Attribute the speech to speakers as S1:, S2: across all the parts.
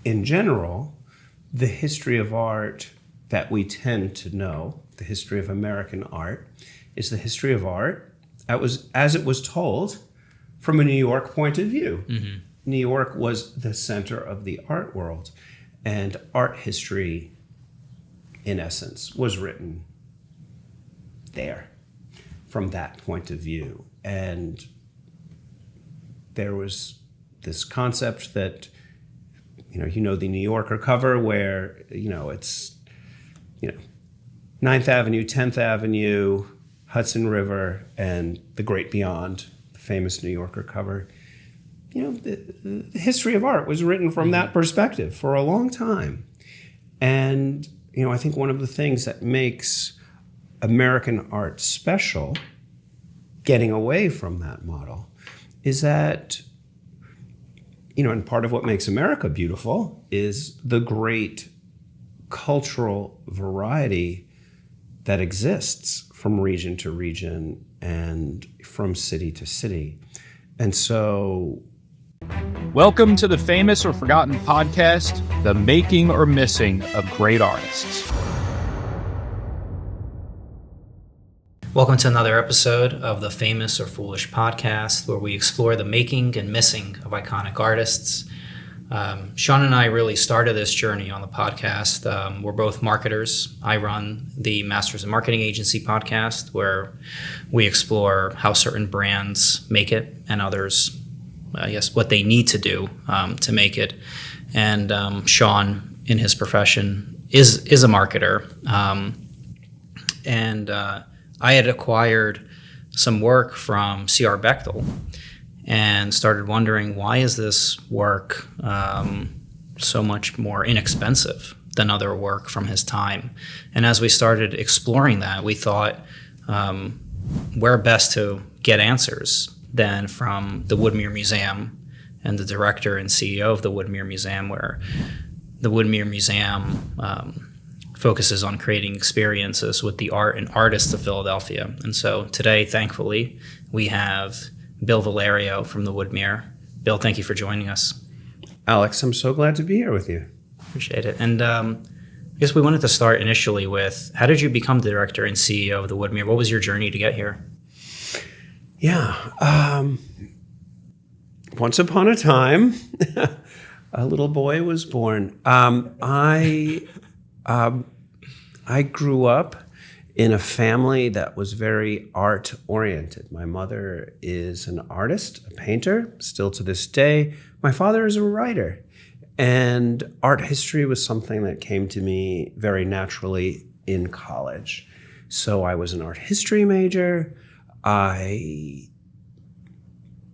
S1: in general, the history of art that we tend to know, the history of American art, is the history of art as it was told from a New York point of view. Mm-hmm. New York was the center of the art world, and art history, in essence, was written there from that point of view. And there was this concept that, the New Yorker cover where, it's, 9th Avenue, 10th Avenue, Hudson River, and the great beyond, the famous New Yorker cover. The history of art was written from that perspective for a long time. And, I think one of the things that makes American art special, getting away from that model, is that, and part of what makes America beautiful is the great cultural variety that exists from region to region and from city to city. And so...
S2: Welcome to the famous or forgotten podcast, The Making or Missing of Great Artists.
S3: Welcome to another episode of the Famous or Foolish podcast, where we explore the making and missing of iconic artists. Sean and I really started this journey on the podcast. We're both marketers. I run the Masters in Marketing Agency podcast, where we explore how certain brands make it and others, what they need to do to make it. And Sean, in his profession, is a marketer. I had acquired some work from C.R. Bechtel and started wondering, why is this work so much more inexpensive than other work from his time? And as we started exploring that, we thought, where best to get answers than from the Woodmere Museum and the director and CEO of the Woodmere Museum, where the Woodmere Museum focuses on creating experiences with the art and artists of Philadelphia. And so today, thankfully, we have Bill Valerio from the Woodmere. Bill, thank you for joining us.
S1: Alex, I'm so glad to be here with you.
S3: Appreciate it. And I guess we wanted to start initially with, how did you become the director and CEO of the Woodmere? What was your journey to get here?
S1: Yeah. Once upon a time, a little boy was born. I grew up in a family that was very art-oriented. My mother is an artist, a painter, still to this day. My father is a writer. And art history was something that came to me very naturally in college. So I was an art history major. I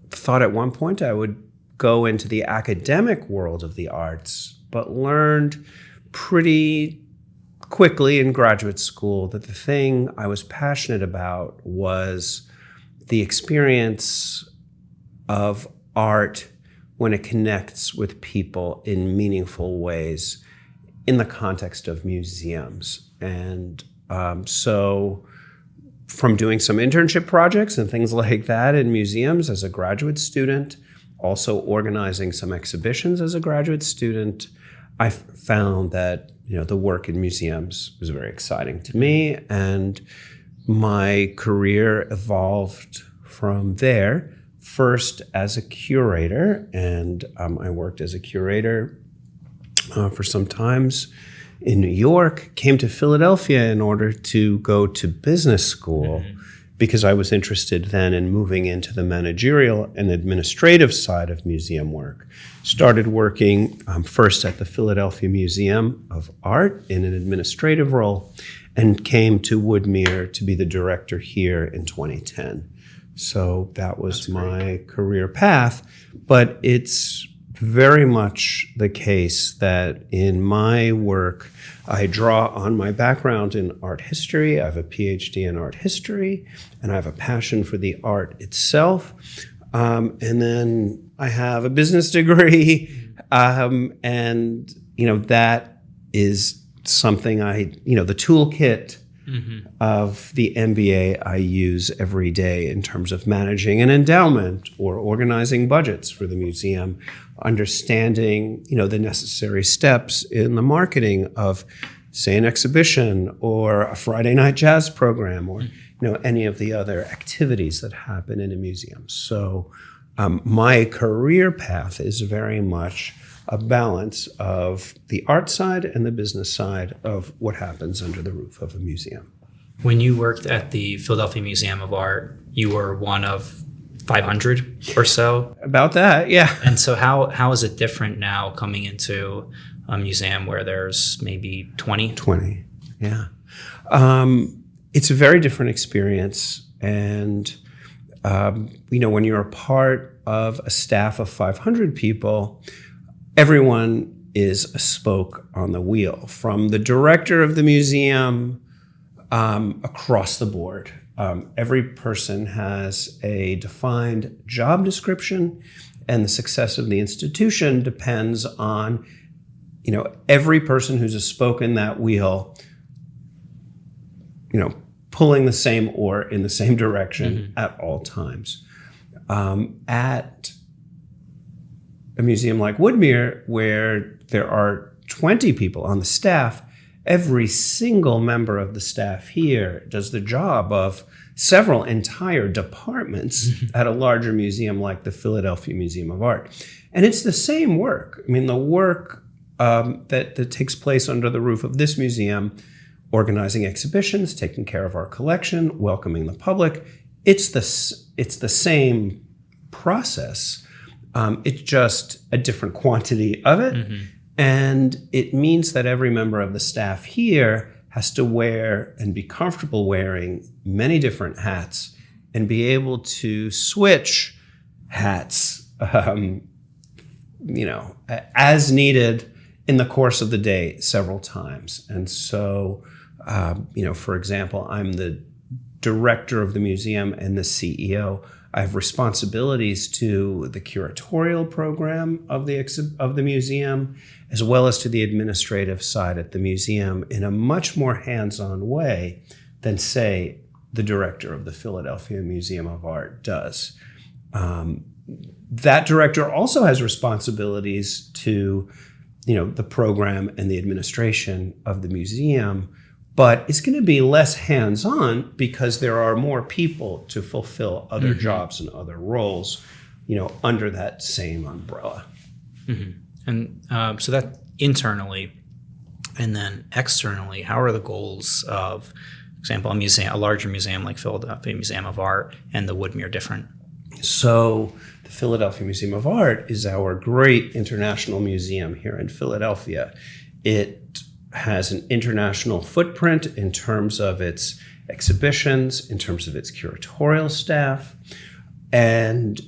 S1: thought at one point I would go into the academic world of the arts, but learned pretty quickly in graduate school that the thing I was passionate about was the experience of art when it connects with people in meaningful ways in the context of museums. And so from doing some internship projects and things like that in museums as a graduate student, also organizing some exhibitions as a graduate student, I found that the work in museums was very exciting to me, and my career evolved from there. First as a curator, and I worked as a curator for some times in New York, came to Philadelphia in order to go to business school, because I was interested then in moving into the managerial and administrative side of museum work. Started working first at the Philadelphia Museum of Art in an administrative role, and came to Woodmere to be the director here in 2010. So that was my career path, but it's very much the case that in my work, I draw on my background in art history. I have a PhD in art history, and I have a passion for the art itself. And then I have a business degree, and that is something the toolkit of the MBA I use every day in terms of managing an endowment or organizing budgets for the museum, understanding, the necessary steps in the marketing of, say, an exhibition or a Friday night jazz program or, any of the other activities that happen in a museum. So my career path is very much a balance of the art side and the business side of what happens under the roof of a museum.
S3: When you worked at the Philadelphia Museum of Art, you were one of 500 or so?
S1: About that, yeah.
S3: And so how is it different now coming into a museum where there's maybe 20?
S1: 20, yeah. It's a very different experience. And, when you're a part of a staff of 500 people, everyone is a spoke on the wheel, from the director of the museum across the board. Every person has a defined job description, and the success of the institution depends on, every person who's a spoke in that wheel, pulling the same oar in the same direction at all times. At a museum like Woodmere, where there are 20 people on the staff, every single member of the staff here does the job of several entire departments at a larger museum like the Philadelphia Museum of Art. And it's the same work. I mean, the work that takes place under the roof of this museum, organizing exhibitions, taking care of our collection, welcoming the public, it's the same process. It's just a different quantity of it. And it means that every member of the staff here has to wear and be comfortable wearing many different hats and be able to switch hats, as needed in the course of the day several times. And so, for example, I'm the director of the museum and the CEO. I have responsibilities to the curatorial program of the museum, as well as to the administrative side at the museum in a much more hands-on way than, say, the director of the Philadelphia Museum of Art does. That director also has responsibilities to, the program and the administration of the museum, but it's going to be less hands-on because there are more people to fulfill other jobs and other roles, under that same umbrella.
S3: And so that internally, and then externally, how are the goals of, for example, a larger museum like Philadelphia Museum of Art and the Woodmere different?
S1: So the Philadelphia Museum of Art is our great international museum here in Philadelphia. It has an international footprint in terms of its exhibitions, in terms of its curatorial staff, and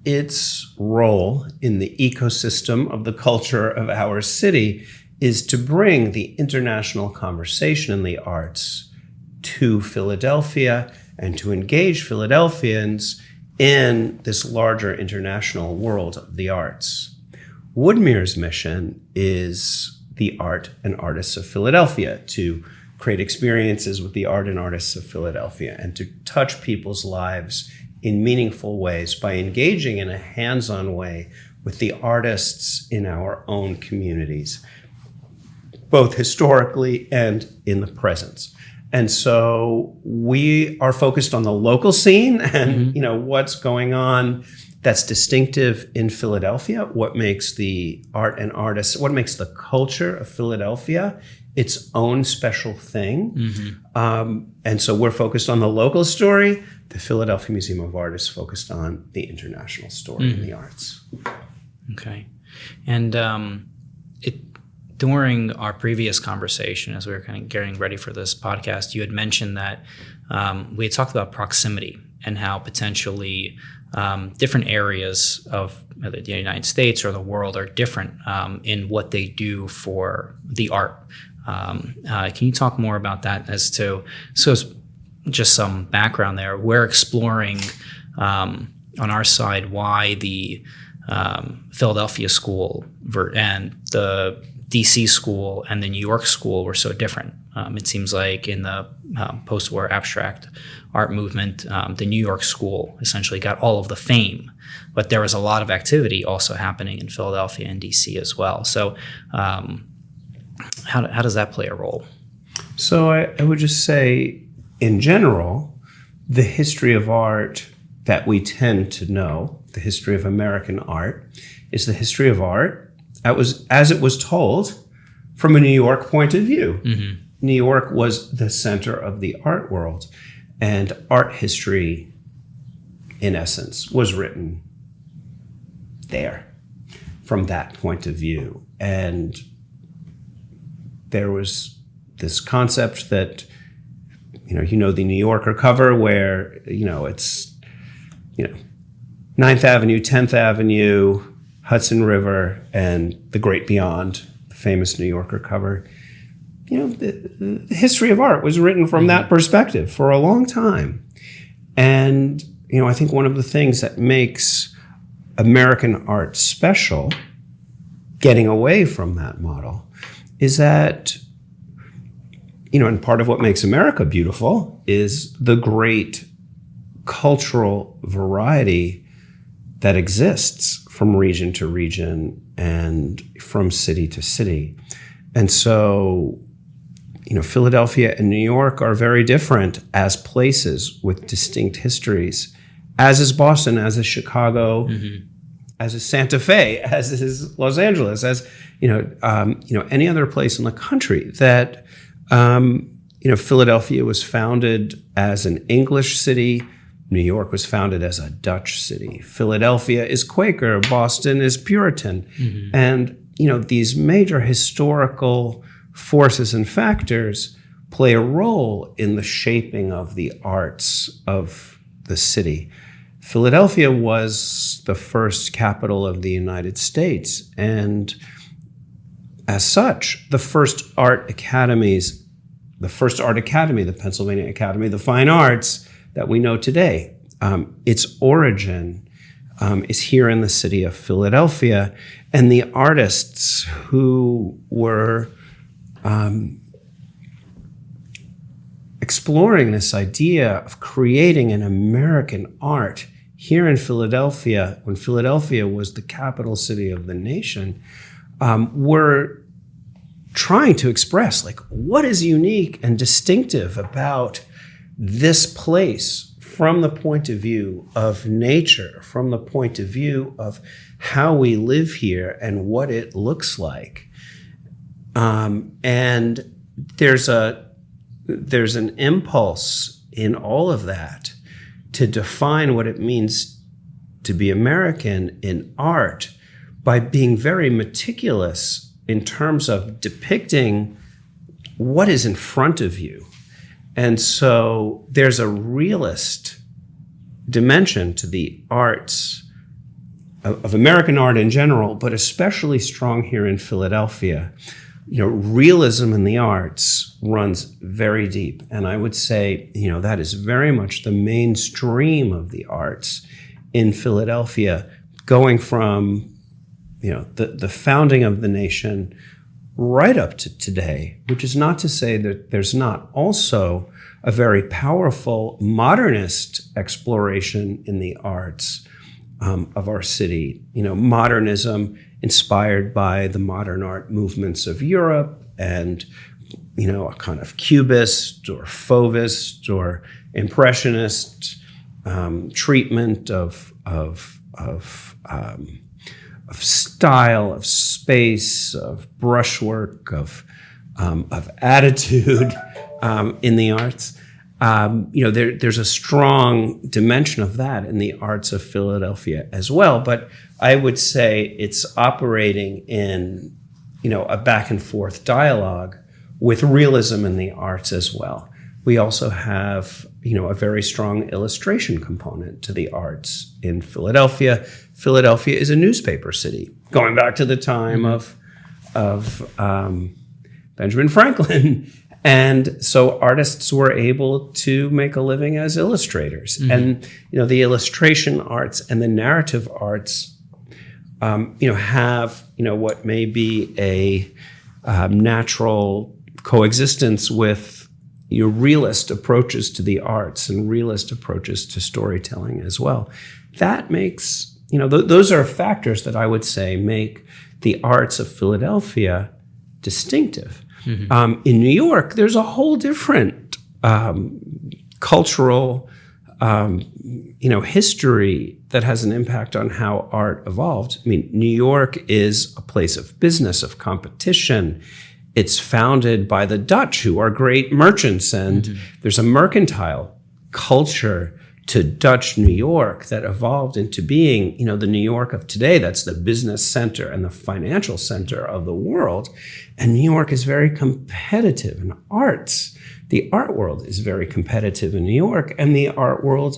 S1: its role in the ecosystem of the culture of our city is to bring the international conversation in the arts to Philadelphia and to engage Philadelphians in this larger international world of the arts. Woodmere's mission is the art and artists of Philadelphia, to create experiences with the art and artists of Philadelphia and to touch people's lives in meaningful ways by engaging in a hands-on way with the artists in our own communities, both historically and in the present. And so we are focused on the local scene and what's going on that's distinctive in Philadelphia, what makes the art and artists, what makes the culture of Philadelphia its own special thing. And so we're focused on the local story. The Philadelphia Museum of Art is focused on the international story in the arts.
S3: Okay. And during our previous conversation, as we were kind of getting ready for this podcast, you had mentioned that we had talked about proximity and how potentially different areas of the United States or the world are different in what they do for the art. Can you talk more about that so just some background there? We're exploring on our side why the Philadelphia school and the DC school and the New York school were so different. It seems like in the post-war abstract art movement, the New York school essentially got all of the fame, but there was a lot of activity also happening in Philadelphia and DC as well. So how does that play a role?
S1: So I would just say, in general, the history of art that we tend to know, the history of American art, is the history of art as it was told from a New York point of view. Mm-hmm. New York was the center of the art world, and art history, in essence, was written there from that point of view. And there was this concept that, the New Yorker cover where, it's, 9th Avenue, 10th Avenue, Hudson River, and the great beyond, the famous New Yorker cover. The history of art was written from that perspective for a long time. And, I think one of the things that makes American art special, getting away from that model, is that, and part of what makes America beautiful is the great cultural variety that exists from region to region and from city to city. And so, Philadelphia and New York are very different as places with distinct histories, as is Boston, as is Chicago, mm-hmm. as is Santa Fe, as is Los Angeles, as, any other place in the country that, Philadelphia was founded as an English city. New York was founded as a Dutch city. Philadelphia is Quaker. Boston is Puritan. Mm-hmm. And, these major historical forces and factors play a role in the shaping of the arts of the city. Philadelphia was the first capital of the United States. And as such, the first art academy, the Pennsylvania Academy of the Fine Arts that we know today, its origin is here in the city of Philadelphia. And the artists who were exploring this idea of creating an American art here in Philadelphia, when Philadelphia was the capital city of the nation, were trying to express, what is unique and distinctive about this place from the point of view of nature, from the point of view of how we live here and what it looks like. And there's an impulse in all of that to define what it means to be American in art by being very meticulous in terms of depicting what is in front of you. And so there's a realist dimension to the arts of American art in general, but especially strong here in Philadelphia. Realism in the arts runs very deep. And I would say, that is very much the mainstream of the arts in Philadelphia, going from, the founding of the nation right up to today, which is not to say that there's not also a very powerful modernist exploration in the arts of our city. Modernism inspired by the modern art movements of Europe and, a kind of cubist or fauvist or impressionist treatment of style, of space, of brushwork, of attitude in the arts. There's a strong dimension of that in the arts of Philadelphia as well. But I would say it's operating in, a back and forth dialogue with realism in the arts as well. We also have, a very strong illustration component to the arts in Philadelphia. Philadelphia is a newspaper city, going back to the time of Benjamin Franklin. And so artists were able to make a living as illustrators. Mm-hmm. And, the illustration arts and the narrative arts, have, what may be a natural coexistence with your realist approaches to the arts and realist approaches to storytelling as well. That makes, those are factors that I would say make the arts of Philadelphia distinctive. Mm-hmm. In New York, there's a whole different cultural history that has an impact on how art evolved. I mean, New York is a place of business, of competition. It's founded by the Dutch, who are great merchants, and there's a mercantile culture to Dutch New York that evolved into being, the New York of today. That's the business center and the financial center of the world. And New York is very competitive in arts. The art world is very competitive in New York, and the art world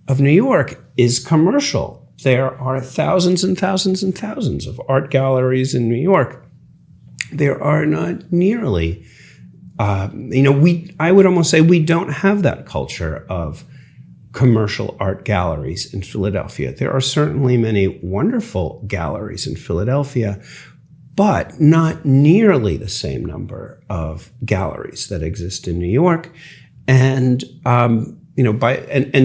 S1: of New York is commercial. There are thousands and thousands and thousands of art galleries in New York. There are not nearly, I would almost say we don't have that culture of commercial art galleries in Philadelphia. There are certainly many wonderful galleries in Philadelphia, but not nearly the same number of galleries that exist in New York. And,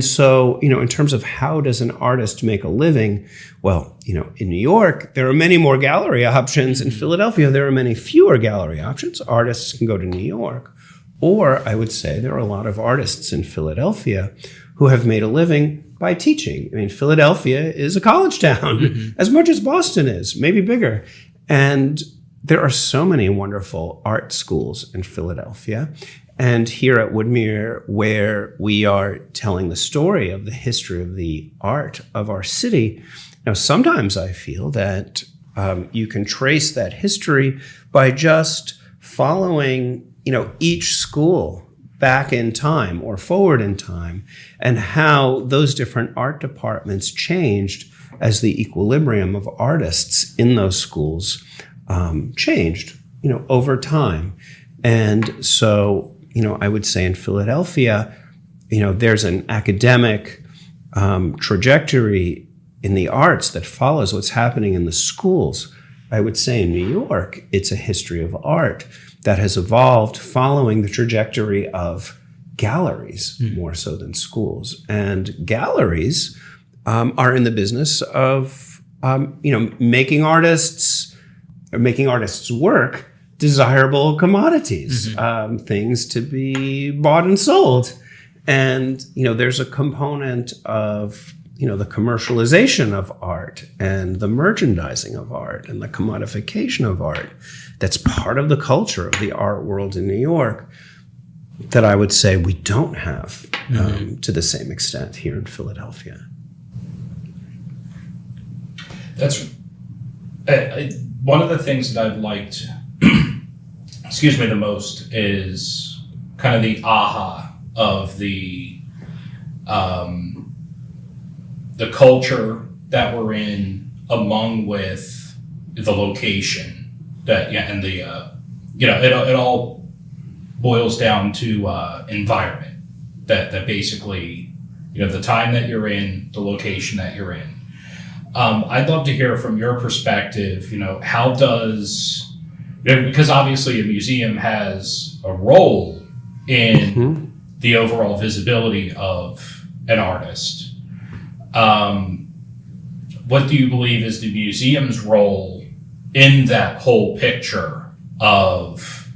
S1: so in terms of how does an artist make a living? Well, in New York, there are many more gallery options. In Philadelphia, there are many fewer gallery options. Artists can go to New York. Or I would say there are a lot of artists in Philadelphia who have made a living by teaching. I mean, Philadelphia is a college town, as much as Boston is, maybe bigger. And there are so many wonderful art schools in Philadelphia. And here at Woodmere, where we are telling the story of the history of the art of our city, now sometimes I feel that you can trace that history by just following, each school back in time or forward in time, and how those different art departments changed as the equilibrium of artists in those schools changed, over time. And so, I would say in Philadelphia, there's an academic trajectory in the arts that follows what's happening in the schools. I would say in New York, it's a history of art that has evolved following the trajectory of galleries more so than schools. And galleries are in the business of, making artists' work desirable commodities, things to be bought and sold. And, there's a component of, the commercialization of art and the merchandising of art and the commodification of art that's part of the culture of the art world in New York that I would say we don't have to the same extent here in Philadelphia.
S2: That's one of the things that I've liked, the most is kind of the aha of the culture that we're in, among with the location and it all boils down to environment. That basically, the time that you're in, the location that you're in. I'd love to hear from your perspective, how does, because obviously a museum has a role in the overall visibility of an artist. What do you believe is the museum's role in that whole picture of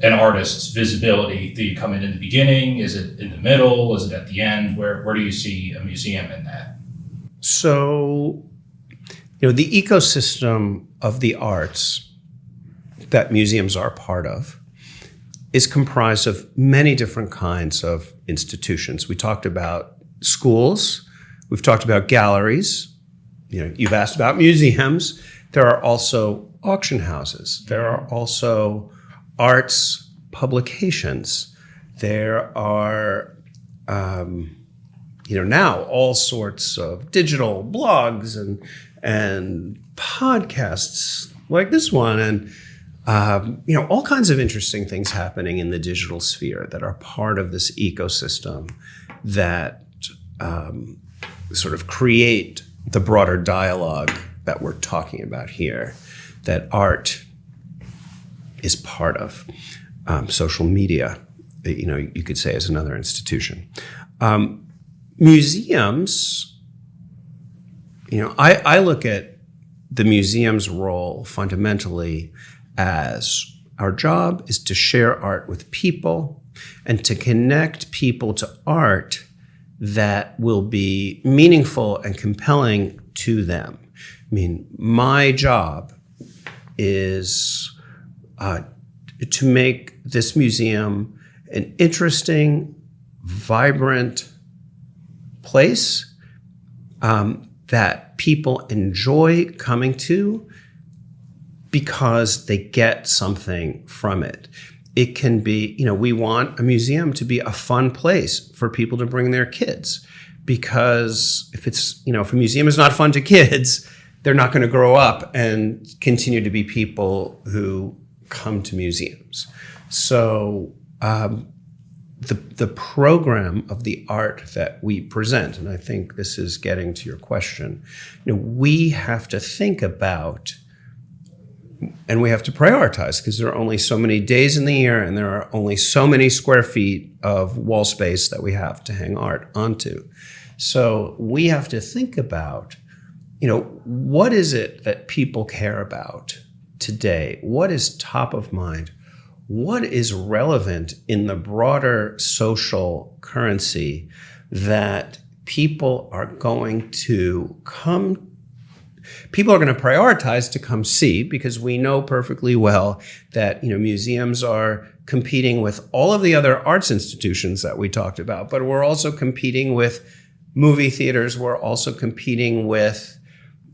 S2: an artist's visibility? Do you come in the beginning? Is it in the middle? Is it at the end? Where do you see a museum in that?
S1: So, the ecosystem of the arts that museums are part of is comprised of many different kinds of institutions. We talked about schools. We've talked about galleries. You've asked about museums. There are also auction houses. There are also arts publications. There are, now all sorts of digital blogs and podcasts like this one, and all kinds of interesting things happening in the digital sphere that are part of this ecosystem that sort of create the broader dialogue that we're talking about here, that art is part of. social media, you could say, is another institution. Museums, I look at the museum's role fundamentally as our job is to share art with people and to connect people to art that will be meaningful and compelling to them. I mean, my job is to make this museum an interesting, vibrant place that people enjoy coming to because they get something from it. It can be, we want a museum to be a fun place for people to bring their kids, because if a museum is not fun to kids, they're not going to grow up and continue to be people who come to museums. So the program of the art that we present, and I think this is getting to your question, we have to think about, and we have to prioritize, because there are only so many days in the year and there are only so many square feet of wall space that we have to hang art onto. So we have to think about, what is it that people care about today? What is top of mind? What is relevant in the broader social currency that people are going to prioritize to come see, because we know perfectly well that museums are competing with all of the other arts institutions that we talked about, but we're also competing with movie theaters. We're also competing with,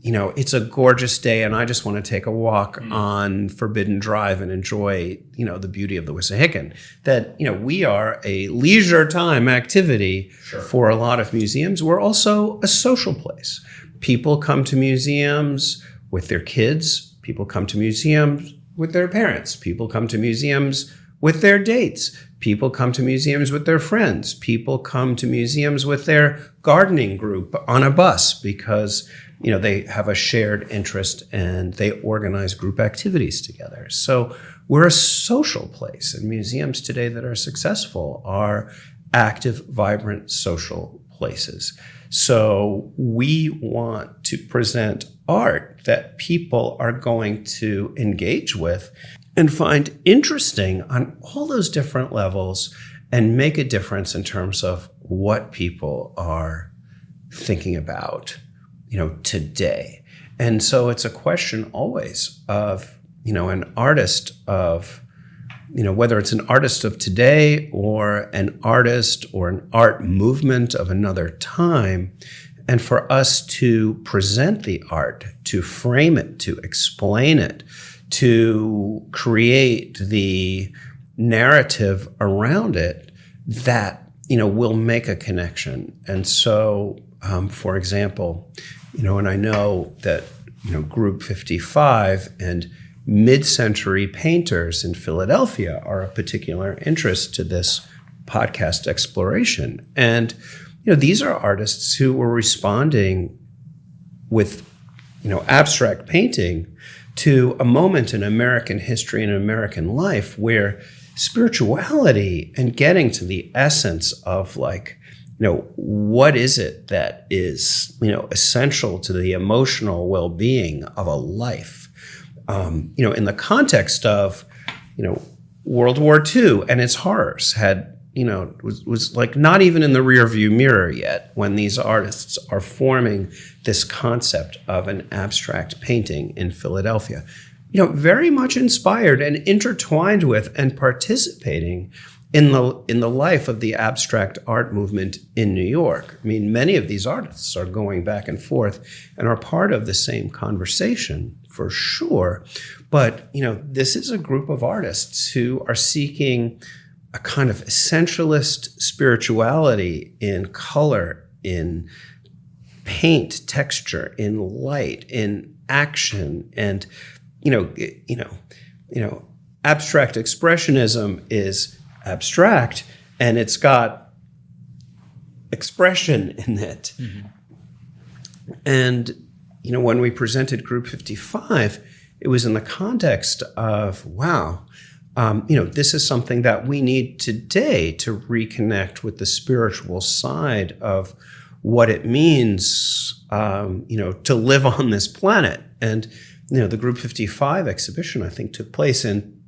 S1: it's a gorgeous day and I just want to take a walk on Forbidden Drive and enjoy, the beauty of the Wissahickon. That, we are a leisure time activity for a lot of museums. We're also a social place. People come to museums with their kids. People come to museums with their parents. People come to museums with their dates. People come to museums with their friends. People come to museums with their gardening group on a bus because, they have a shared interest and they organize group activities together. So we're a social place, and museums today that are successful are active, vibrant social places. So we want to present art that people are going to engage with and find interesting on all those different levels and make a difference in terms of what people are thinking about, today. And so it's a question always of, an artist of, whether it's an artist of today or an artist or an art movement of another time, and for us to present the art, to frame it, to explain it, to create the narrative around it that, will make a connection. And so, for example, and I know that, Group 55 and mid-century painters in Philadelphia are of particular interest to this podcast exploration. And, these are artists who were responding with, abstract painting to a moment in American history and American life where spirituality and getting to the essence of what is it that is, essential to the emotional well-being of a life? In the context of, World War II and its horrors had, was not even in the rearview mirror yet when these artists are forming this concept of an abstract painting in Philadelphia. Very much inspired and intertwined with and participating in the life of the abstract art movement in New York. I mean, many of these artists are going back and forth and are part of the same conversation for sure. But, this is a group of artists who are seeking a kind of essentialist spirituality in color, in paint texture, in light, in action. And, abstract expressionism is abstract and it's got expression in it. Mm-hmm. And, when we presented Group 55, it was in the context of, wow, this is something that we need today to reconnect with the spiritual side of what it means, to live on this planet. And, the Group 55 exhibition, I think, took place in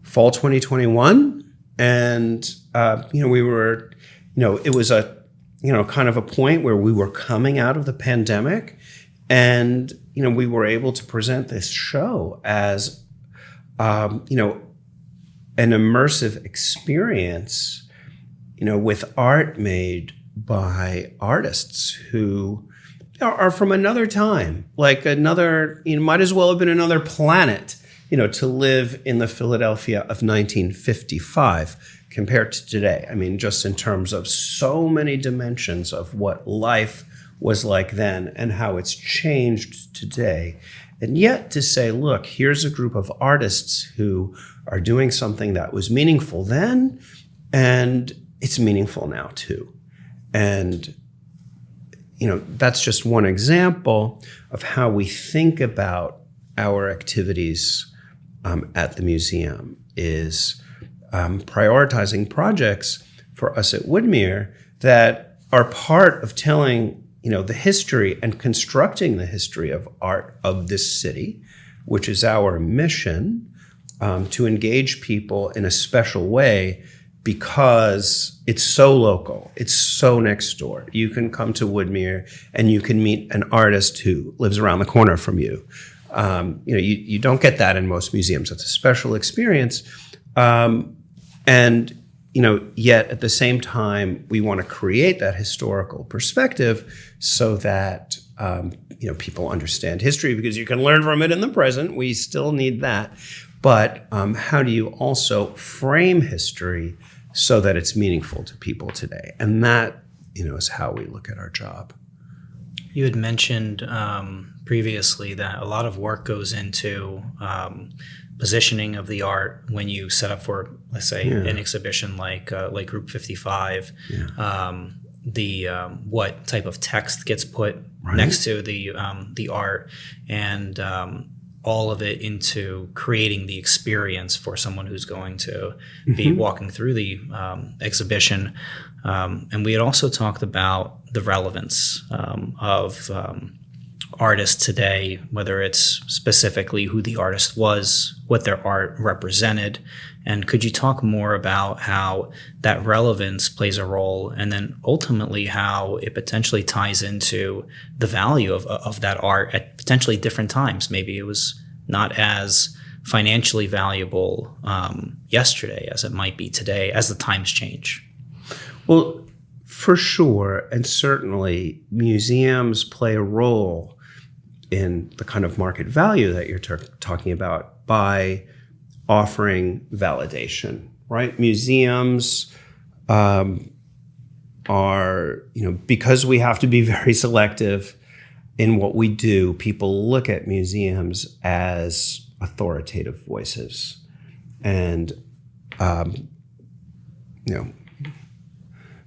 S1: fall 2021. And, we were, it was a, kind of a point where we were coming out of the pandemic, and, we were able to present this show as, an immersive experience, with art made by artists who are from another time, like another, might as well have been another planet, to live in the Philadelphia of 1955 compared to today. I mean, just in terms of so many dimensions of what life was like then and how it's changed today. And yet to say, look, here's a group of artists who are doing something that was meaningful then, and it's meaningful now too. And, that's just one example of how we think about our activities at the museum, is prioritizing projects for us at Woodmere that are part of telling the history and constructing the history of art of this city, which is our mission, to engage people in a special way because it's so local, it's so next door. You can come to Woodmere and you can meet an artist who lives around the corner from you. You don't get that in most museums. It's a special experience. And yet at the same time, we want to create that historical perspective so that, people understand history, because you can learn from it in the present. We still need that. But how do you also frame history so that it's meaningful to people today? And that, is how we look at our job.
S3: You had mentioned previously that a lot of work goes into positioning of the art when you set up for, let's say, an exhibition like Group 55. What type of text gets put next to the art, and all of it into creating the experience for someone who's going to be walking through the exhibition. And we had also talked about the relevance of artists today, whether it's specifically who the artist was, what their art represented. And could you talk more about how that relevance plays a role, and then ultimately how it potentially ties into the value of that art at potentially different times? Maybe it was not as financially valuable yesterday as it might be today as the times change.
S1: Well, for sure, and certainly museums play a role in the kind of market value that you're talking about by offering validation, right? Museums are, because we have to be very selective in what we do, people look at museums as authoritative voices. And,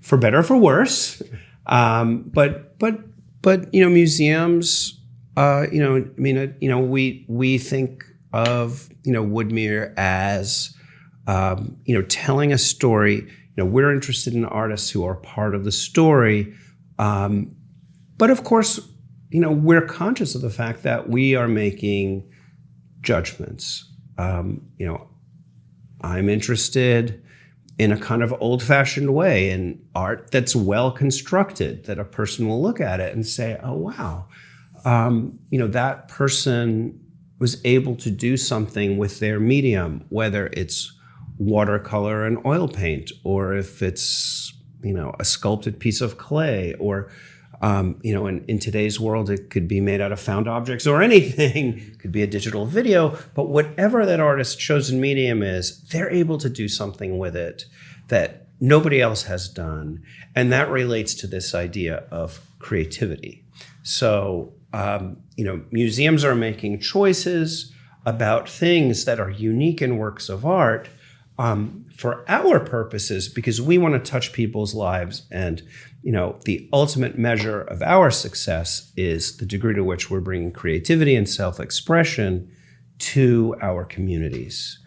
S1: for better or for worse, but museums, we think of, Woodmere as, telling a story. We're interested in artists who are part of the story. But of course, we're conscious of the fact that we are making judgments. I'm interested in a kind of old-fashioned way in art that's well constructed, that a person will look at it and say, oh, wow, that person was able to do something with their medium, whether it's watercolor and oil paint, or if it's, a sculpted piece of clay, or, in today's world, it could be made out of found objects or anything. It could be a digital video, but whatever that artist's chosen medium is, they're able to do something with it that nobody else has done. And that relates to this idea of creativity. So, museums are making choices about things that are unique in works of art for our purposes, because we want to touch people's lives. And, the ultimate measure of our success is the degree to which we're bringing creativity and self-expression to our communities.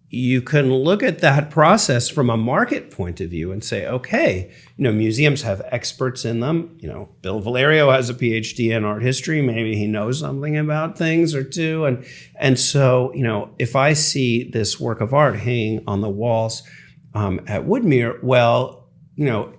S1: you can look at that process from a market point of view and say, okay, museums have experts in them. Bill Valerio has a PhD in art history. Maybe he knows something about things or two. And so, if I see this work of art hanging on the walls at Woodmere, well,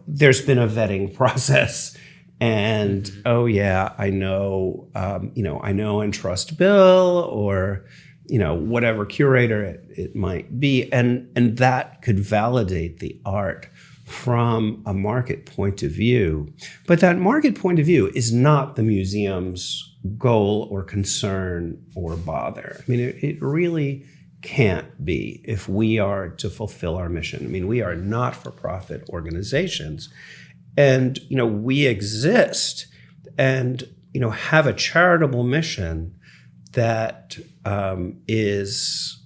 S1: there's been a vetting process. And, oh yeah, I know and trust Bill, or whatever curator it might be, and that could validate the art from a market point of view. But that market point of view is not the museum's goal or concern or bother. I mean, it really can't be if we are to fulfill our mission. I mean, we are not-for-profit organizations, and we exist and have a charitable mission that is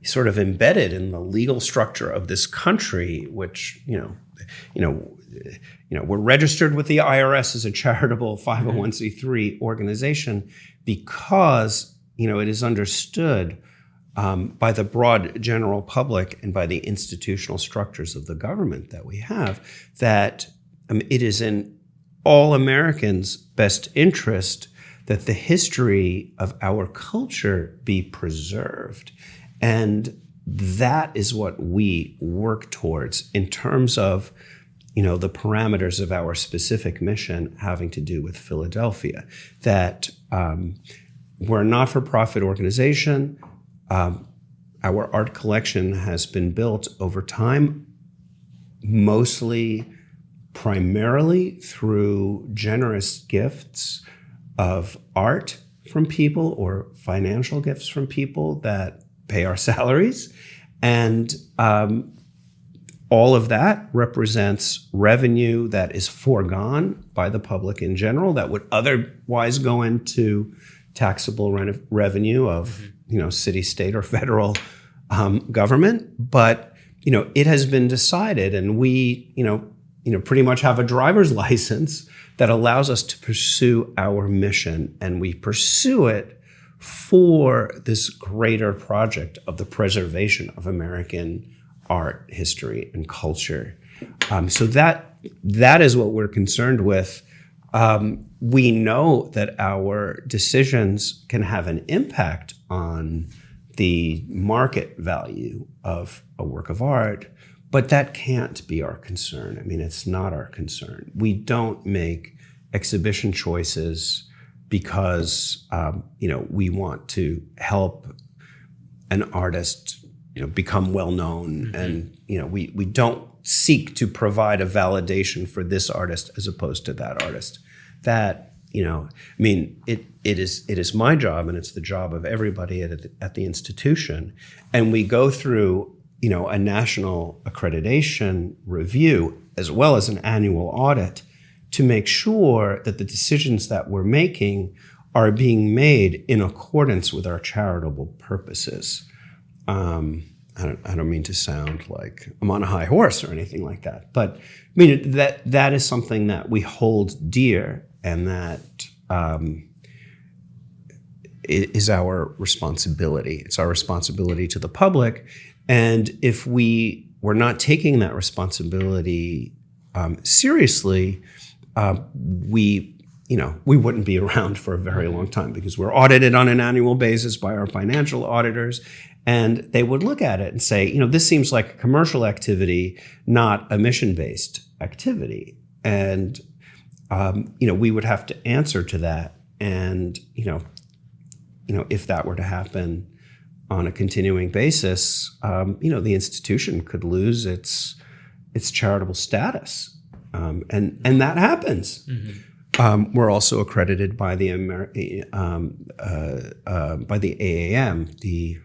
S1: sort of embedded in the legal structure of this country, which we're registered with the IRS as a charitable 501c3 organization because it is understood by the broad general public and by the institutional structures of the government that we have that it is in all Americans' best interest that the history of our culture be preserved. And that is what we work towards in terms of, the parameters of our specific mission having to do with Philadelphia. That we're a not-for-profit organization. Our art collection has been built over time, primarily through generous gifts of art from people or financial gifts from people that pay our salaries. And all of that represents revenue that is foregone by the public in general that would otherwise go into taxable revenue of city, state, or federal government. But it has been decided, and we pretty much have a driver's license that allows us to pursue our mission. And we pursue it for this greater project of the preservation of American art, history, and culture. So that is what we're concerned with. We know that our decisions can have an impact on the market value of a work of art, but that can't be our concern. I mean, it's not our concern. We don't make exhibition choices because we want to help an artist become well known, and we don't seek to provide a validation for this artist as opposed to that artist. That it is my job, and it's the job of everybody at the institution, and we go through a national accreditation review as well as an annual audit to make sure that the decisions that we're making are being made in accordance with our charitable purposes. I don't mean to sound like I'm on a high horse or anything like that, but I mean that is something that we hold dear, and that is our responsibility. It's our responsibility to the public, and if we were not taking that responsibility seriously, we wouldn't be around for a very long time, because we're audited on an annual basis by our financial auditors. And they would look at it and say, this seems like a commercial activity, not a mission-based activity. And, we would have to answer to that. And, if that were to happen on a continuing basis, the institution could lose its charitable status. And that happens. Mm-hmm. We're also accredited by the AAM, the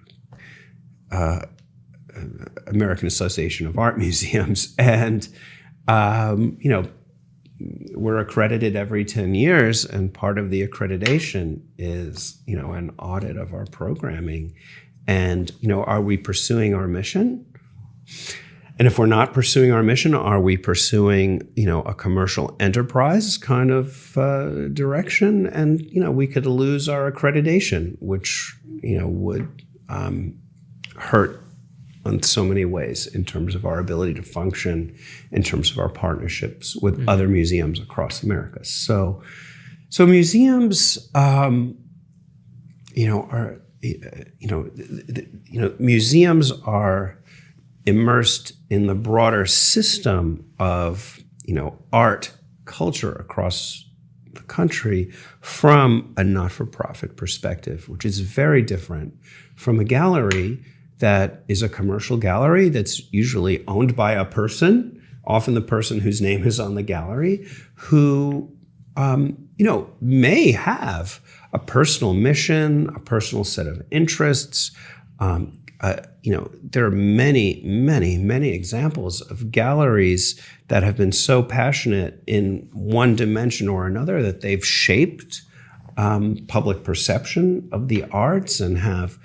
S1: American Association of Art Museums, and we're accredited every 10 years, and part of the accreditation is an audit of our programming. And are we pursuing our mission? And if we're not pursuing our mission, are we pursuing, a commercial enterprise kind of direction? And, we could lose our accreditation, which, would hurt in so many ways in terms of our ability to function, in terms of our partnerships with other museums across America. So museums, museums are immersed in the broader system of, art, culture across the country from a not-for-profit perspective, which is very different from a gallery that is a commercial gallery that's usually owned by a person, often the person whose name is on the gallery, who, may have a personal mission, a personal set of interests. There are many, many, many examples of galleries that have been so passionate in one dimension or another that they've shaped public perception of the arts and have,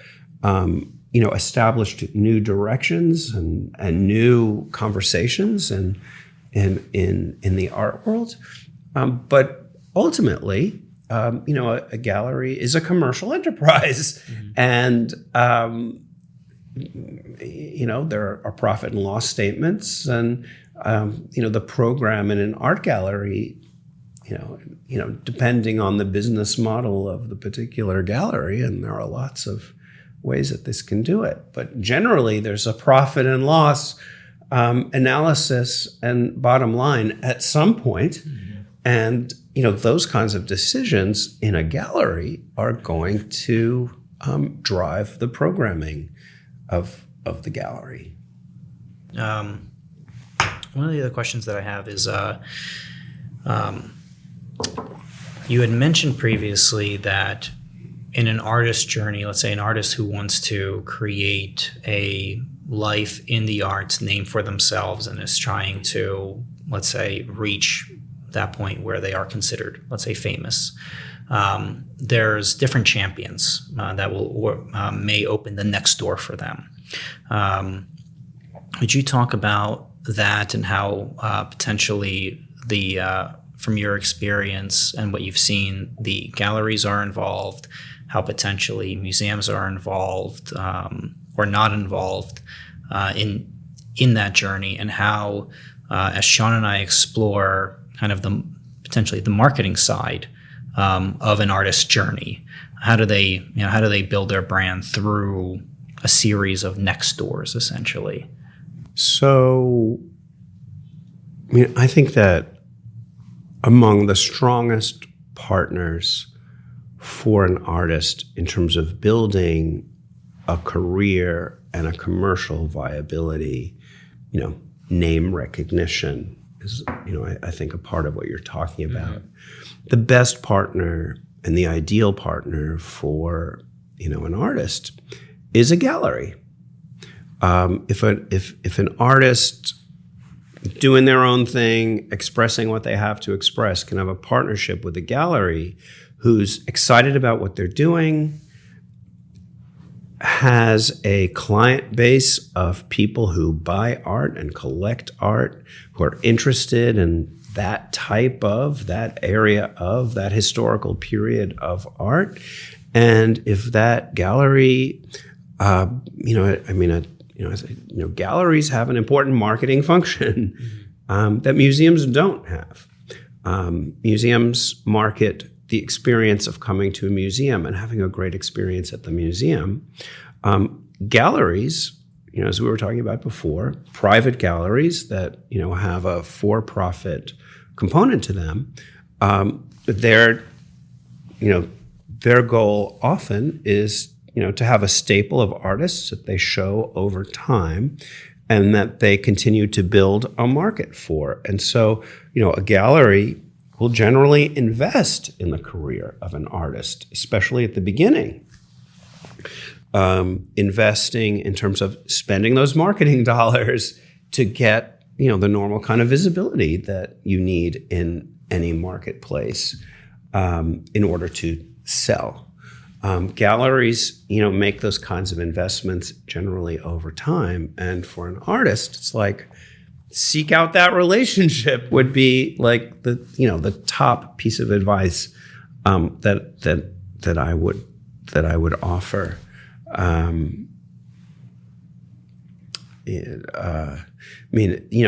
S1: established new directions and new conversations in the art world. But ultimately, a gallery is a commercial enterprise, and there are profit and loss statements, and the program in an art gallery, depending on the business model of the particular gallery, and there are lots of ways that this can do it, but generally there's a profit and loss analysis and bottom line at some point, and those kinds of decisions in a gallery are going to drive the programming of the gallery.
S3: One of the other questions that I have is, you had mentioned previously that in an artist's journey, let's say an artist who wants to create a life in the arts named for themselves and is trying to, let's say, reach that point where they are considered, let's say, famous. There's different champions that will may open the next door for them. Would you talk about that and how potentially from your experience and what you've seen, the galleries are involved, how potentially museums are involved or not involved in that journey, and how, as Sean and I explore kind of potentially the marketing side of an artist's journey, how do they build their brand through a series of next doors, essentially?
S1: So, I think that among the strongest partners for an artist in terms of building a career and a commercial viability, name recognition is, I think a part of what you're talking about. The best partner and the ideal partner for, an artist is a gallery. If an artist doing their own thing, expressing what they have to express, can have a partnership with a gallery who's excited about what they're doing, has a client base of people who buy art and collect art, who are interested in that area of that historical period of art. And if that gallery, galleries have an important marketing function that museums don't have. Museums market the experience of coming to a museum and having a great experience at the museum. Galleries, as we were talking about before, private galleries that, have a for-profit component to them, their goal often is, to have a staple of artists that they show over time and that they continue to build a market for. And so, a gallery will generally invest in the career of an artist, especially at the beginning. Investing in terms of spending those marketing dollars to get, the normal kind of visibility that you need in any marketplace in order to sell. Galleries, make those kinds of investments generally over time. And for an artist, it's like seek out that relationship would be like the top piece of advice that I would offer.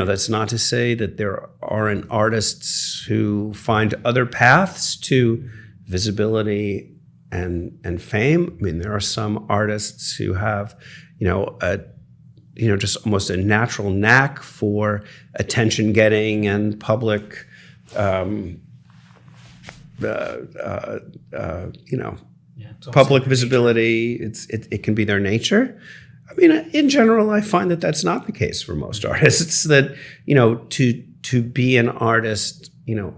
S1: That's not to say that there aren't artists who find other paths to visibility and fame. There are some artists who have, just almost a natural knack for attention getting and public, public visibility. It can be their nature. In general, I find that that's not the case for most artists. That, to be an artist,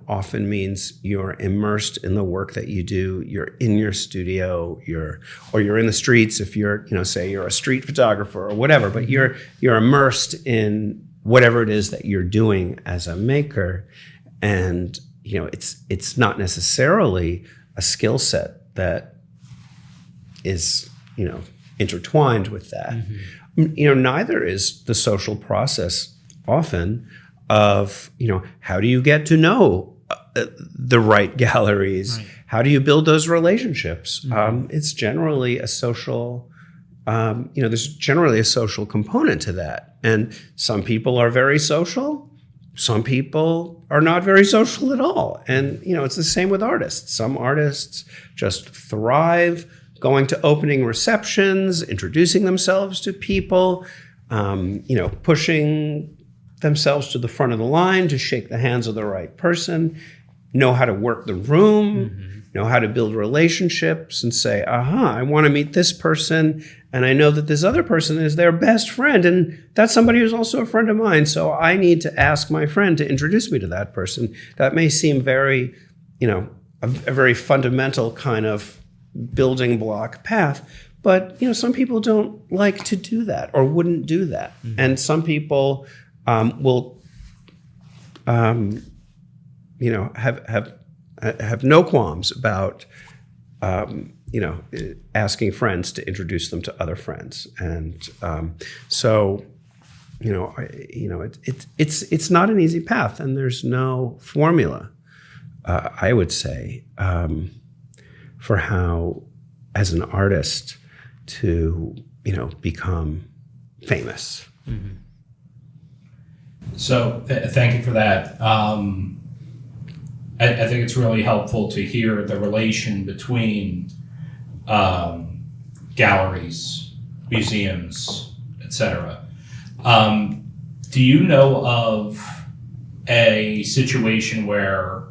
S1: often means you're immersed in the work that you do. You're in your studio, you're in the streets if you're, say you're a street photographer or whatever, but you're immersed in whatever it is that you're doing as a maker. And, it's not necessarily a skill set that is, intertwined with that. Mm-hmm. Neither is the social process often of, how do you get to know the right galleries? Right. How do you build those relationships? Mm-hmm. It's generally a social, there's generally a social component to that. And some people are very social. Some people are not very social at all. And, it's the same with artists. Some artists just thrive going to opening receptions, introducing themselves to people, pushing themselves to the front of the line to shake the hands of the right person, know how to work the room, mm-hmm. know how to build relationships and say, I want to meet this person, and I know that this other person is their best friend, and that's somebody who's also a friend of mine, so I need to ask my friend to introduce me to that person. That may seem very, a very fundamental kind of building block path, but some people don't like to do that or wouldn't do that. Mm-hmm. And some people will have no qualms about asking friends to introduce them to other friends. And it's not an easy path, and there's no formula, I would say, for how, as an artist, to become famous.
S2: Mm-hmm. So thank you for that. I think it's really helpful to hear the relation between galleries, museums, etc. Do you know of a situation where,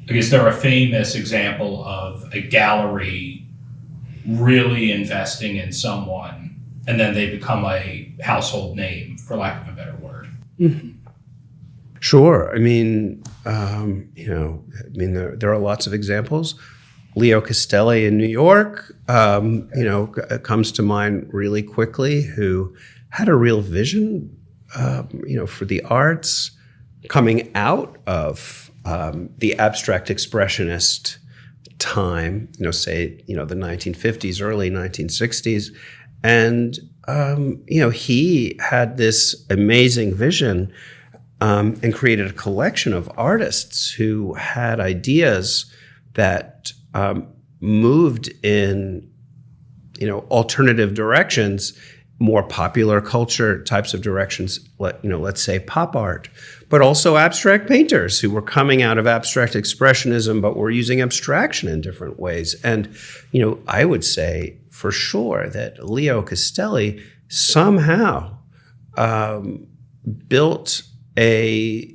S2: I guess they're a famous example of a gallery really investing in someone and then they become a household name, for lack of a better word?
S1: Mm-hmm. Sure. There are lots of examples. Leo Castelli in New York, comes to mind really quickly, who had a real vision, for the arts, coming out of the abstract expressionist time, the 1950s, early 1960s. And, he had this amazing vision and created a collection of artists who had ideas that moved in, alternative directions, more popular culture types of directions, let's say pop art, but also abstract painters who were coming out of abstract expressionism, but were using abstraction in different ways. And, I would say for sure that Leo Castelli somehow built a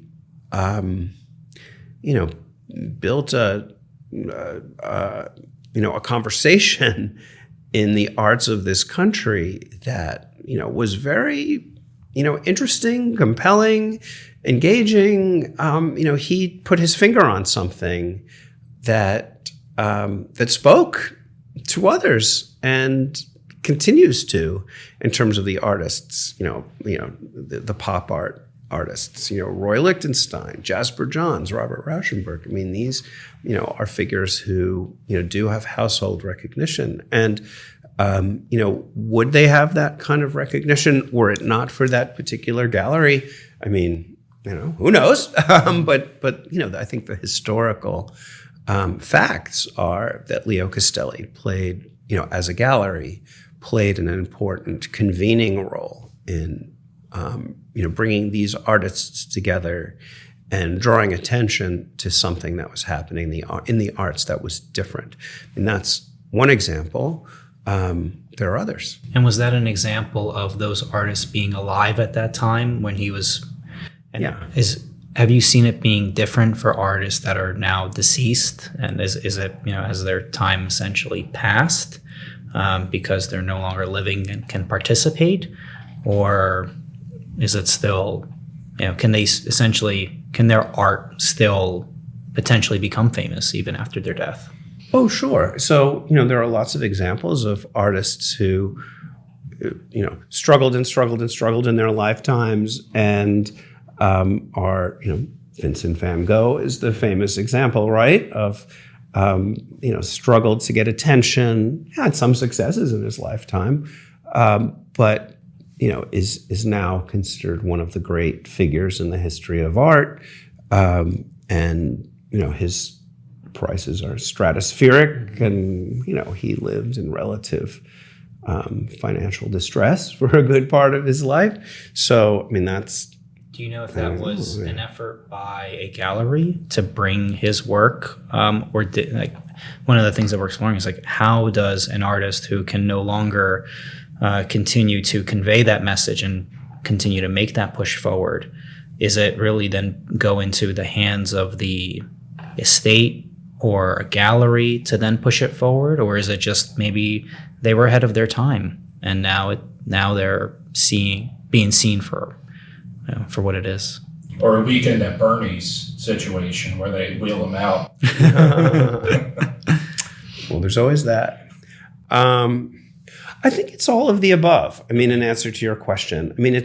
S1: conversation in the arts of this country that, was very, interesting, compelling, engaging. He put his finger on something that spoke to others and continues to, in terms of the artists, the pop art artists, Roy Lichtenstein, Jasper Johns, Robert Rauschenberg. I mean, these, are figures who, do have household recognition. And, would they have that kind of recognition were it not for that particular gallery? I mean, who knows? But I think the historical facts are that Leo Castelli played, as a gallery, played an important convening role in, bringing these artists together and drawing attention to something that was happening in the arts that was different. And that's one example. There are others.
S3: And was that an example of those artists being alive at that time when he was?
S1: Yeah.
S3: Have you seen it being different for artists that are now deceased? And is it, has their time essentially passed because they're no longer living and can participate? Or is it still, can their art still potentially become famous even after their death?
S1: Oh, sure. So, there are lots of examples of artists who, struggled in their lifetimes and are, Vincent van Gogh is the famous example, right, of, struggled to get attention, had some successes in his lifetime, but, is now considered one of the great figures in the history of art. And, his prices are stratospheric, and, he lived in relative financial distress for a good part of his life. So, I mean, that's...
S3: Do you know if that was an effort by a gallery to bring his work, or one of the things that we're exploring is how does an artist who can no longer continue to convey that message and continue to make that push forward, is it really then go into the hands of the estate or a gallery to then push it forward, or is it just maybe they were ahead of their time and now they're being seen for what it is?
S2: Or a Weekend at Bernie's situation where they wheel them out.
S1: Well, there's always that. I think it's all of the above. I mean, in answer to your question, I mean,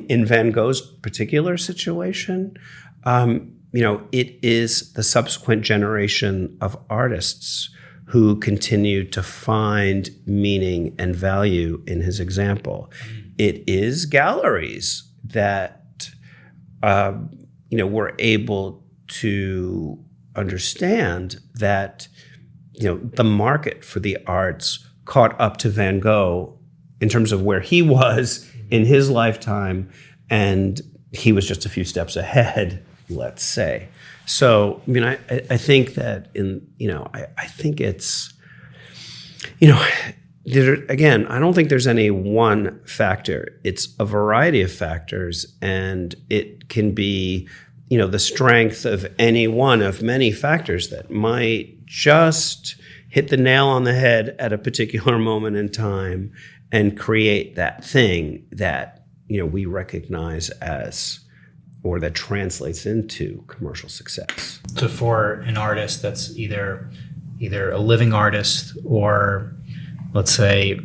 S1: in Van Gogh's particular situation, it is the subsequent generation of artists who continue to find meaning and value in his example. It is galleries that, were able to understand that, the market for the arts caught up to Van Gogh in terms of where he was in his lifetime, and he was just a few steps ahead, let's say. So, I mean, I think that I think it's, again, I don't think there's any one factor. It's a variety of factors, and it can be, the strength of any one of many factors that might just hit the nail on the head at a particular moment in time and create that thing that, we recognize as, or that translates into commercial success.
S3: So for an artist that's either a living artist or, let's say,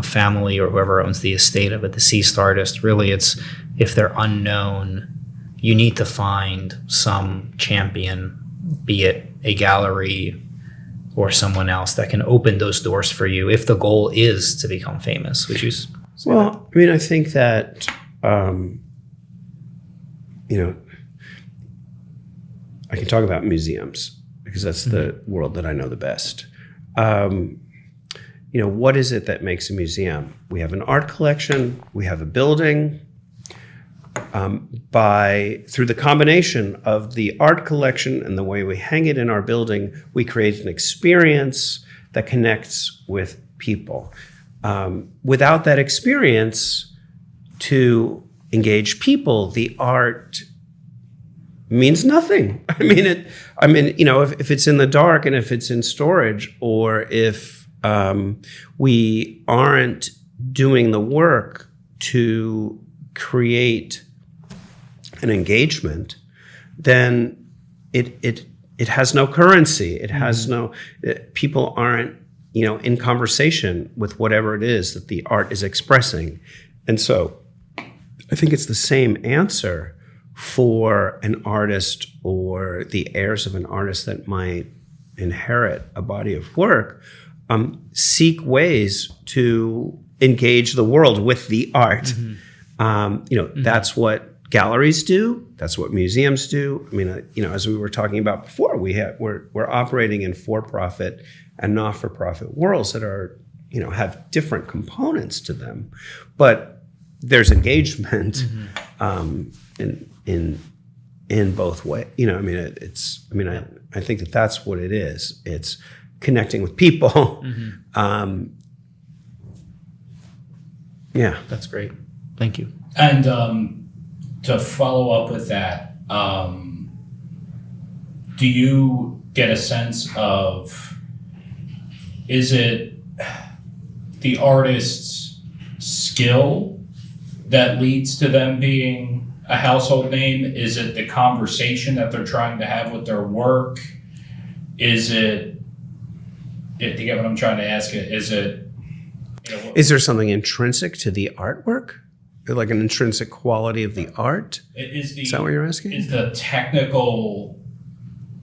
S3: family or whoever owns the estate of a deceased artist, really it's, if they're unknown, you need to find some champion, be it a gallery or someone else that can open those doors for you if the goal is to become famous. Would you say that?
S1: I mean, I think that, I can talk about museums because that's the world that I know the best. What is it that makes a museum? We have an art collection, we have a building. Through the combination of the art collection and the way we hang it in our building, we create an experience that connects with people. Without that experience to engage people, the art means nothing. If it's in the dark and if it's in storage, or if we aren't doing the work to create an engagement, then it has no currency. It has people aren't, in conversation with whatever it is that the art is expressing. And so I think it's the same answer for an artist or the heirs of an artist that might inherit a body of work. Seek ways to engage the world with the art. That's what galleries do. That's what museums do. I mean, as we were talking about before, we're operating in for-profit and not-for-profit worlds that are, have different components to them, but there's engagement in both ways. I think that's what it is. It's connecting with people.
S3: That's great. Thank you.
S2: And to follow up with that, do you get a sense of, is it the artist's skill that leads to them being a household name? Is it the conversation that they're trying to have with their work? Is it, do you get what I'm trying to ask? Is
S1: there something intrinsic to the artwork? Like an intrinsic quality of the art? Is that what you're asking?
S2: Is the technical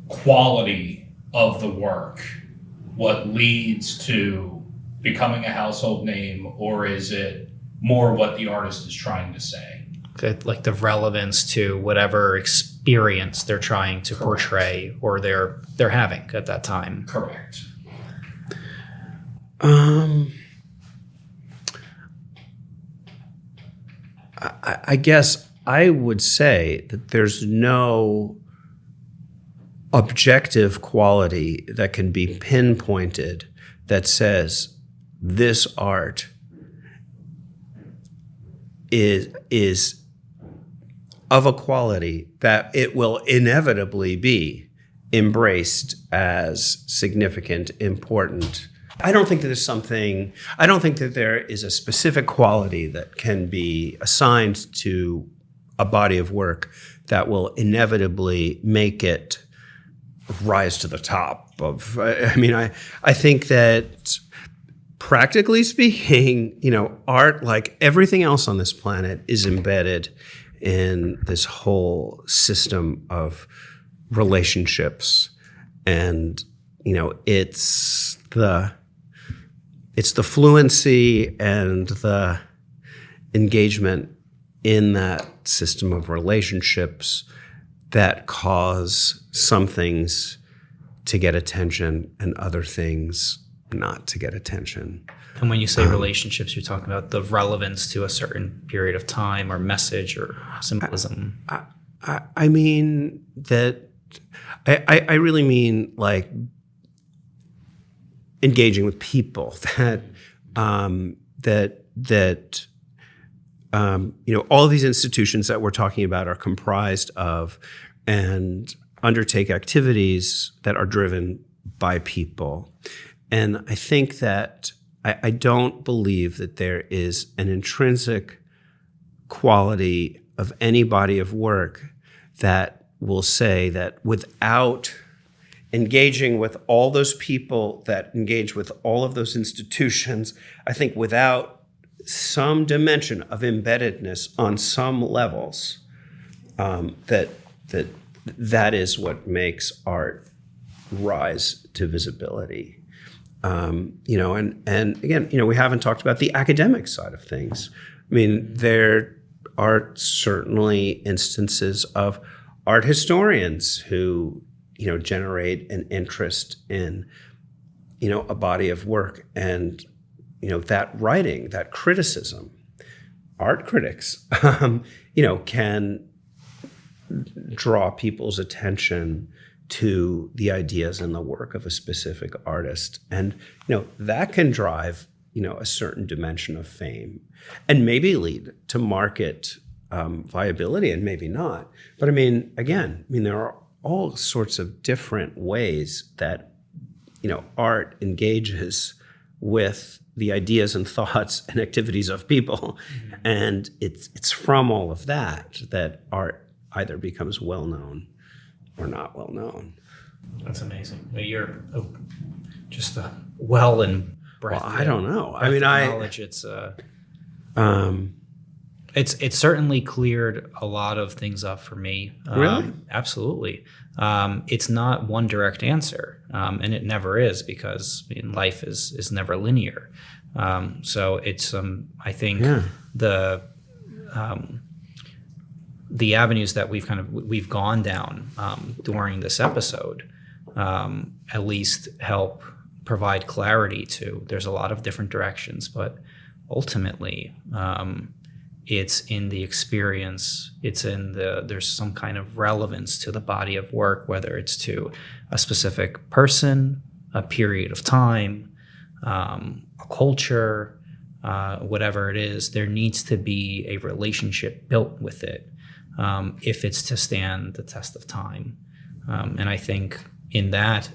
S2: quality of the work what leads to becoming a household name, or is it more what the artist is trying to say?
S3: Like the relevance to whatever experience they're trying to portray or they're having at that time.
S2: Correct.
S1: I guess I would say that there's no objective quality that can be pinpointed that says this art is of a quality that it will inevitably be embraced as significant, important. I don't think that there is a specific quality that can be assigned to a body of work that will inevitably make it rise to the top of. I think that practically speaking, art, like everything else on this planet, is embedded in this whole system of relationships, and it's the fluency and the engagement in that system of relationships that cause some things to get attention and other things not to get attention.
S3: And when you say relationships, you're talking about the relevance to a certain period of time or message or symbolism.
S1: I mean that. I really mean like engaging with people that all of these institutions that we're talking about are comprised of and undertake activities that are driven by people. And I think that I don't believe that there is an intrinsic quality of any body of work that will say that without engaging with all those people that engage with all of those institutions, I think without some dimension of embeddedness on some levels, that is what makes art rise to visibility. And again, we haven't talked about the academic side of things. I mean, there are certainly instances of art historians who, generate an interest in, a body of work and, that writing, that criticism. Art critics, can draw people's attention to the ideas and the work of a specific artist. And, that can drive, a certain dimension of fame and maybe lead to market viability and maybe not. But there are all sorts of different ways that, art engages with the ideas and thoughts and activities of people. And it's from all of that art either becomes well-known or not well-known.
S3: That's amazing. You're just a well and breath.
S1: Well, I don't know.
S3: Knowledge. It's It's certainly cleared a lot of things up for me.
S1: Really?
S3: Absolutely. It's not one direct answer, and it never is, because life is never linear. So it's I think the avenues that we've gone down during this episode at least help provide clarity to. There's a lot of different directions, but ultimately it's in the experience. It's in there's some kind of relevance to the body of work, whether it's to a specific person, a period of time, a culture, whatever it is. There needs to be a relationship built with it if it's to stand the test of time. And I think in that,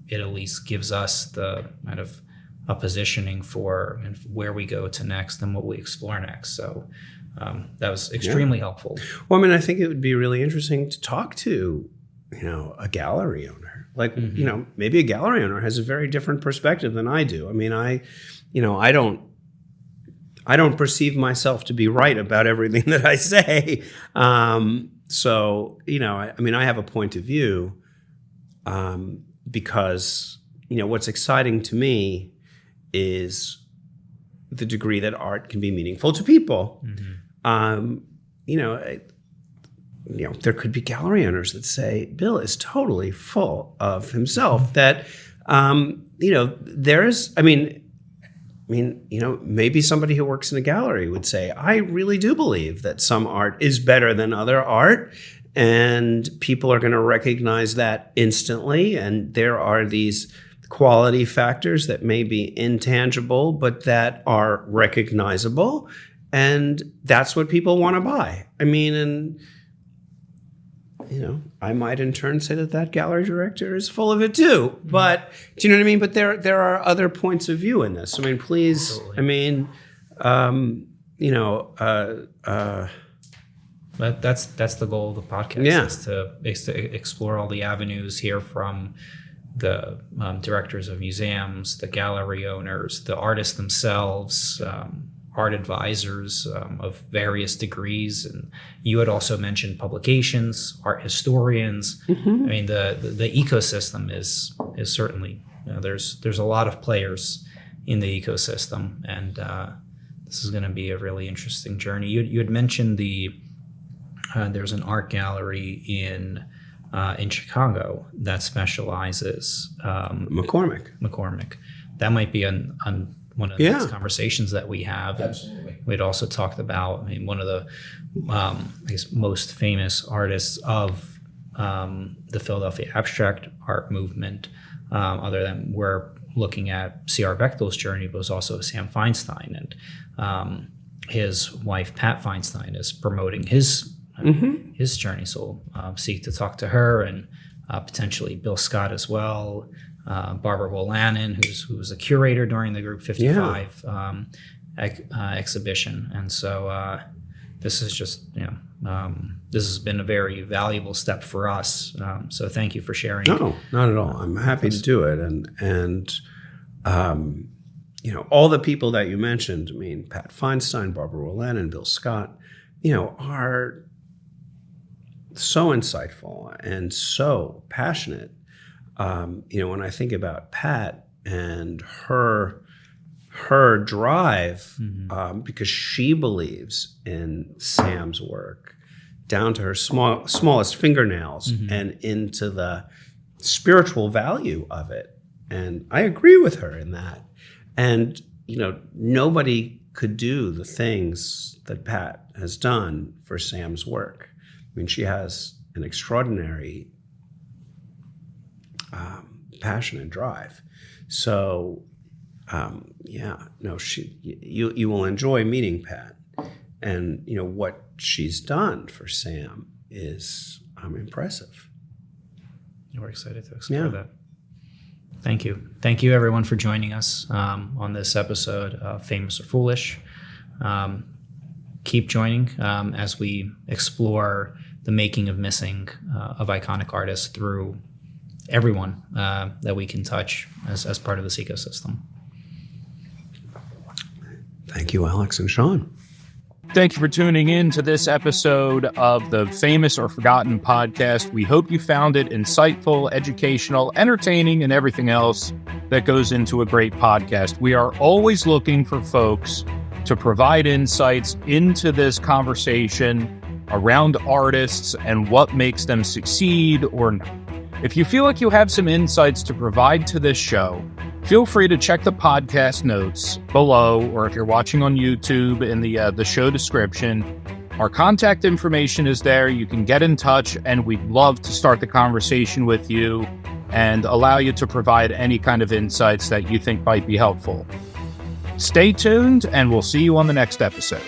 S3: it at least gives us the kind of a positioning for where we go to next and what we explore next. So that was extremely helpful.
S1: Well, I mean, I think it would be really interesting to talk to, a gallery owner. Like, maybe a gallery owner has a very different perspective than I do. I mean, I don't perceive myself to be right about everything that I say. So, I have a point of view because, what's exciting to me is the degree that art can be meaningful to people. There could be gallery owners that say Bill is totally full of himself. That, maybe somebody who works in a gallery would say, I really do believe that some art is better than other art, and people are going to recognize that instantly. And there are these quality factors that may be intangible, but that are recognizable. And that's what people want to buy. I mean, I might in turn say that gallery director is full of it too. But do you know what I mean? But there are other points of view in this. I mean, please. Absolutely.
S3: But that's the goal of the podcast. Is to explore all the avenues, hear from the directors of museums, the gallery owners, the artists themselves, art advisors of various degrees. And you had also mentioned publications, art historians. I mean, the ecosystem is certainly, there's a lot of players in the ecosystem, and this is going to be a really interesting journey. You had mentioned there's an art gallery in Chicago that specializes McCormick. That might be on one of the next conversations that we have.
S2: Absolutely.
S3: We'd also talked about, one of the most famous artists of the Philadelphia abstract art movement, other than we're looking at C.R. Bechdel's journey, but was also Sam Feinstein, and his wife Pat Feinstein is promoting his journey. So we'll seek to talk to her, and potentially Bill Scott as well. Barbara Wolanin, who was a curator during the Group 55 exhibition. And so this is just, this has been a very valuable step for us. So thank you for sharing.
S1: No, not at all. I'm happy to do it. And all the people that you mentioned, Pat Feinstein, Barbara Wolanin, Bill Scott, are so insightful and so passionate. When I think about Pat and her drive, because she believes in Sam's work down to her smallest fingernails and into the spiritual value of it. And I agree with her in that. And, nobody could do the things that Pat has done for Sam's work. She has an extraordinary passion and drive. So, you will enjoy meeting Pat, and what she's done for Sam is impressive.
S3: We're excited to explore that. Thank you, everyone, for joining us on this episode of Famous or Foolish. Keep joining as we explore the making of missing of iconic artists through everyone that we can touch as part of this ecosystem.
S1: Thank you, Alex and Sean.
S4: Thank you for tuning in to this episode of the Famous or Forgotten podcast. We hope you found it insightful, educational, entertaining, and everything else that goes into a great podcast. We are always looking for folks to provide insights into this conversation around artists and what makes them succeed or not. If you feel like you have some insights to provide to this show, feel free to check the podcast notes below, or if you're watching on YouTube, in the show description. Our contact information is there. You can get in touch, and we'd love to start the conversation with you and allow you to provide any kind of insights that you think might be helpful. Stay tuned, and we'll see you on the next episode.